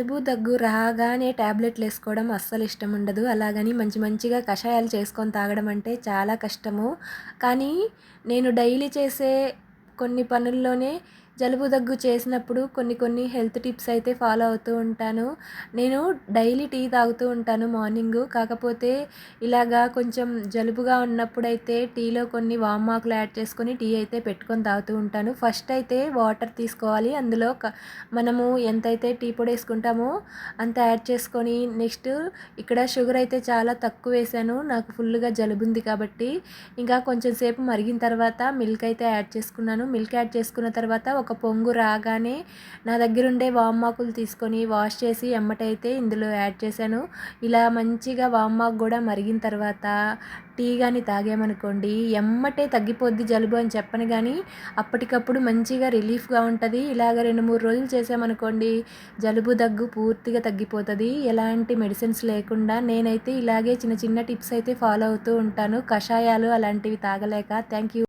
జలుబు, దగ్గు రాగానే టాబ్లెట్‌లేసుకోవడం అస్సలు ఇష్టముండదు. అలాగని మంచిగా కషాయాలు చేసుకొని తాగడం అంటే చాలా కష్టము. కానీ నేను డైలీ చేసే కొన్ని పనుల్లోనే జలుబు, దగ్గు చేసినప్పుడు కొన్ని హెల్త్ టిప్స్ అయితే ఫాలో అవుతూ ఉంటాను. నేను డైలీ టీ తాగుతూ ఉంటాను మార్నింగు. కాకపోతే ఇలాగా కొంచెం జలుబుగా ఉన్నప్పుడైతే టీలో కొన్ని వామాకులు యాడ్ చేసుకొని టీ అయితే పెట్టుకొని తాగుతూ ఉంటాను. ఫస్ట్ అయితే వాటర్ తీసుకోవాలి. అందులో మనము ఎంతైతే టీ పొడేసుకుంటామో అంత యాడ్ చేసుకొని నెక్స్ట్ ఇక్కడ షుగర్ అయితే చాలా తక్కువేశాను. నాకు ఫుల్లుగా జలుబుంది కాబట్టి. ఇంకా కొంచెం సేపు మరిగిన తర్వాత మిల్క్ అయితే యాడ్ చేసుకున్నాను. మిల్క్ యాడ్ చేసుకున్న తర్వాత ఒక పొంగు రాగానే నా దగ్గరుండే వామాకులు తీసుకొని వాష్ చేసి ఎమ్మటైతే ఇందులో యాడ్ చేశాను. ఇలా మంచిగా వామాకు గూడా మరిగిన తర్వాత టీ గాని తాగామనుకోండి ఎమ్మటే తగ్గిపోద్ది జలుబు అని చెప్పను గానీ అప్పటికప్పుడు మంచిగా రిలీఫ్‌గా ఉంటది. ఇలాగ 2, 3 రోజులు చేశామనుకోండి జలుబు, దగ్గు పూర్తిగా తగ్గిపోతది. ఎలాంటి మెడిసిన్స్ లేకుండా నేనైతే ఇలాగే చిన్న చిన్న టిప్స్ అయితే ఫాలో అవుతూ ఉంటాను. కషాయాలు అలాంటివి తాగలేక. Thank you.